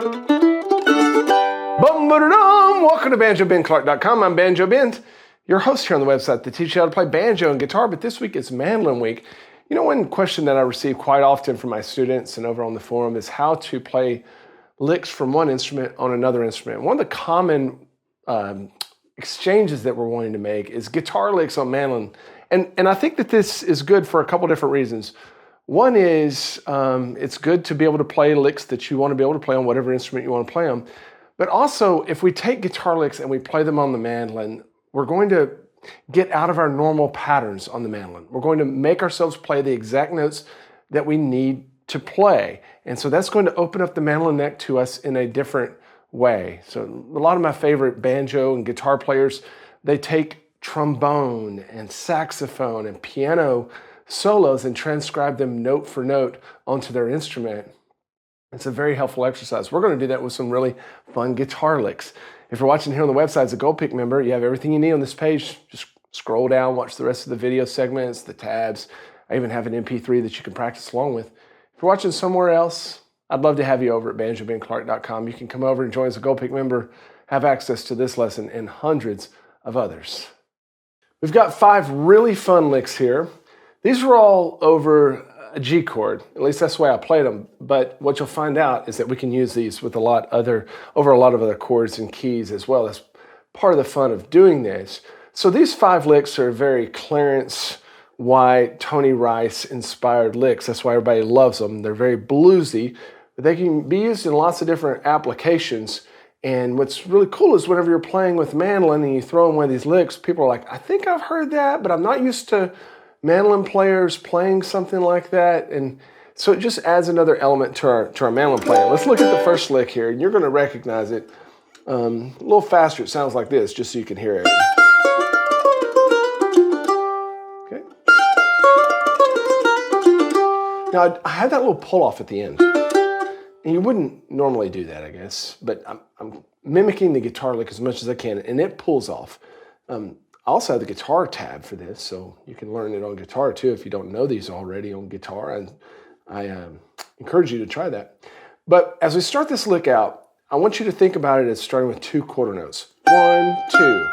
Bum-ba-da-dum! Welcome to BanjoBenClark.com. I'm Banjo Ben, your host here on the website that teaches you how to play banjo and guitar, but this week is mandolin week. You know, one question that I receive quite often from my students and over on the forum is how to play licks from one instrument on another instrument. One of the common exchanges that we're wanting to make is guitar licks on mandolin. And I think that this is good for a couple different reasons. One is it's good to be able to play licks that you want to be able to play on whatever instrument you want to play on. But also, if we take guitar licks and we play them on the mandolin, we're going to get out of our normal patterns on the mandolin. We're going to make ourselves play the exact notes that we need to play. And so that's going to open up the mandolin neck to us in a different way. So a lot of my favorite banjo and guitar players, they take trombone and saxophone and piano solos and transcribe them note for note onto their instrument. It's a very helpful exercise. We're going to do that with some really fun guitar licks. If you're watching here on the website as a Gold Pick member, you have everything you need on this page. Just scroll down, watch the rest of the video segments, the tabs. I even have an MP3 that you can practice along with. If you're watching somewhere else, I'd love to have you over at BanjoBenClark.com. You can come over and join as a Gold Pick member, have access to this lesson and hundreds of others. We've got 5 really fun licks here. These are all over a G chord. At least that's the way I played them. But what you'll find out is that we can use these with over a lot of other chords and keys as well. That's part of the fun of doing this. So these 5 licks are very Clarence White, Tony Rice inspired licks. That's why everybody loves them. They're very bluesy, but they can be used in lots of different applications. And what's really cool is whenever you're playing with mandolin and you throw in one of these licks, people are like, I think I've heard that, but I'm not used to mandolin players playing something like that. And so it just adds another element to our mandolin playing. Let's look at the first lick here, and you're going to recognize it. A little faster, it sounds like this, just so you can hear it. Okay. Now, I had that little pull off at the end. And you wouldn't normally do that, I guess, but I'm mimicking the guitar lick as much as I can, and it pulls off. I also have the guitar tab for this, so you can learn it on guitar too if you don't know these already on guitar, and I encourage you to try that. But as we start this lick out, I want you to think about it as starting with 2 quarter notes. 1, 2.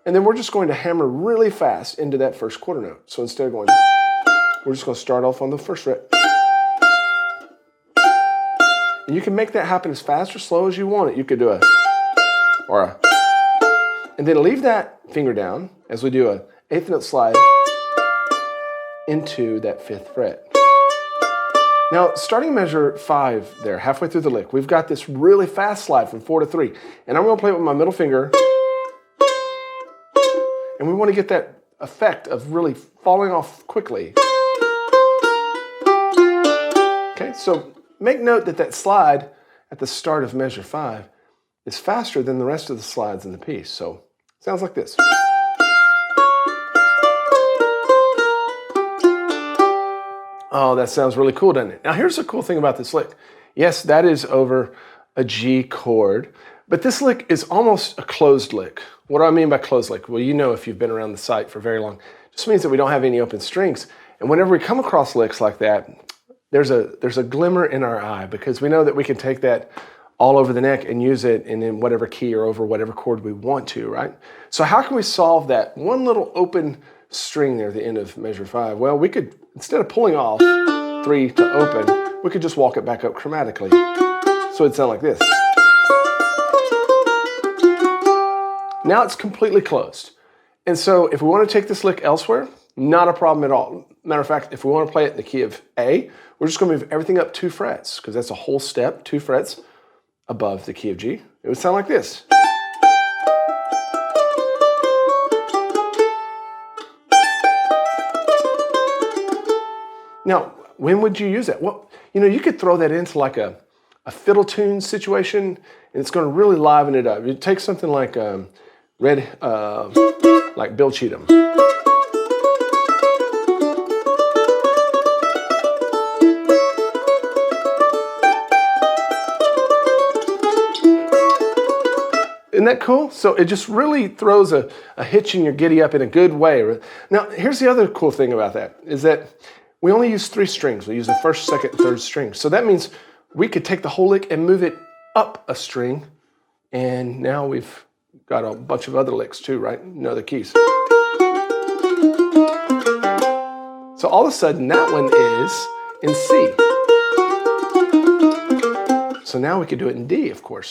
And then we're just going to hammer really fast into that first quarter note. So instead of going, we're just going to start off on the first fret. And you can make that happen as fast or slow as you want it. You could do a, or a, and then leave that finger down as we do a 8th note slide into that 5th fret. Now, starting measure 5 there, halfway through the lick, we've got this really fast slide from 4 to 3. And I'm going to play it with my middle finger. And we want to get that effect of really falling off quickly. Okay, so make note that that slide at the start of measure 5 is faster than the rest of the slides in the piece. So it sounds like this. Oh, that sounds really cool, doesn't it? Now here's the cool thing about this lick. Yes, that is over a G chord, but this lick is almost a closed lick. What do I mean by closed lick? Well, you know if you've been around the site for very long. It just means that we don't have any open strings. And whenever we come across licks like that, there's a glimmer in our eye because we know that we can take that all over the neck and use it in whatever key or over whatever chord we want to, right? So how can we solve that one little open string there at the end of measure 5? Well, we could, instead of pulling off 3 to open, we could just walk it back up chromatically. So it'd sound like this. Now it's completely closed. And so if we want to take this lick elsewhere, not a problem at all. Matter of fact, if we want to play it in the key of A, we're just going to move everything up 2 frets because that's a whole step, 2 frets above the key of G. It would sound like this. Now, when would you use that? Well, you know, you could throw that into like a fiddle tune situation, and it's going to really liven it up. You take something like like Bill Cheatham. Isn't that cool? So it just really throws a hitch in your giddy up in a good way. Now, here's the other cool thing about that, is that we only use 3 strings. We use the first, second, and third strings. So that means we could take the whole lick and move it up a string, and now we've got a bunch of other licks too, right? In other keys. So all of a sudden, that one is in C. So now we could do it in D, of course.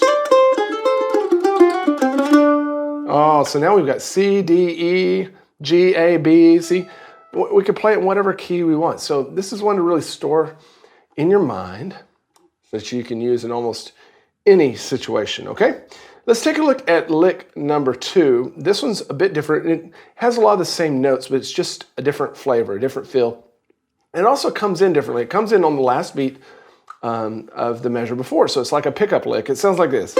Oh, so now we've got C, D, E, G, A, B, C. We could play it in whatever key we want. So this is one to really store in your mind that you can use in almost any situation, okay? Let's take a look at lick number 2. This one's a bit different. It has a lot of the same notes, but it's just a different flavor, a different feel. And it also comes in differently. It comes in on the last beat of the measure before. So it's like a pickup lick. It sounds like this.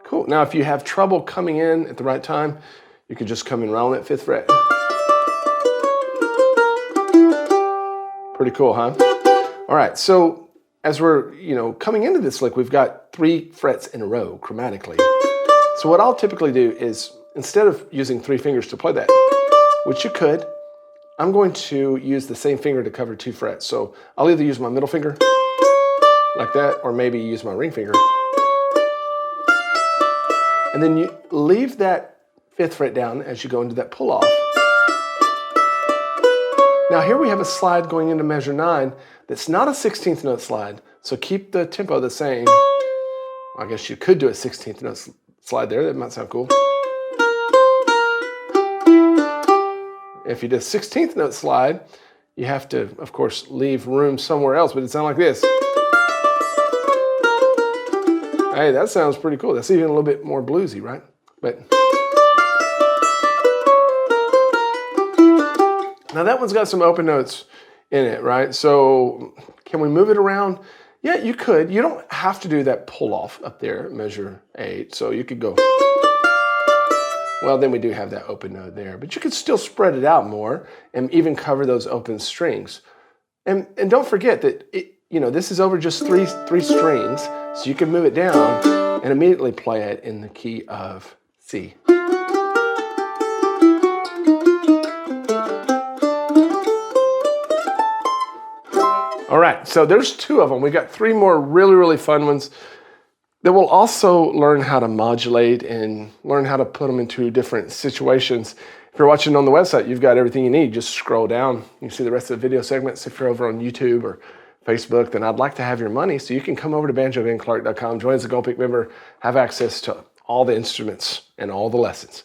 Cool. Now, if you have trouble coming in at the right time, you can just come in right on that 5th fret. Pretty cool, huh? All right, so as we're coming into this lick, we've got 3 frets in a row chromatically. So what I'll typically do is, instead of using 3 fingers to play that, which you could, I'm going to use the same finger to cover 2 frets. So I'll either use my middle finger, like that, or maybe use my ring finger. And then you leave that 5th fret down as you go into that pull-off. Now here we have a slide going into measure 9 that's not a 16th note slide, so keep the tempo the same. I guess you could do a 16th note slide there, that might sound cool. If you did a 16th note slide, you have to, of course, leave room somewhere else, but it sounds like this. Hey, that sounds pretty cool. That's even a little bit more bluesy, right? But now that one's got some open notes in it, right? So can we move it around? Yeah, you could. You don't have to do that pull off up there at measure 8. So you could go, well, then we do have that open note there, but you could still spread it out more and even cover those open strings. And don't forget that this is over just three strings, so you can move it down and immediately play it in the key of C. All right, so there's 2 of them. We got 3 more really, really fun ones that will also learn how to modulate and learn how to put them into different situations. If you're watching on the website, you've got everything you need. Just scroll down. You see the rest of the video segments. If you're over on YouTube or Facebook, then I'd like to have your money, so you can come over to banjobenclark.com, join as a Gold Peak member, have access to all the instruments and all the lessons.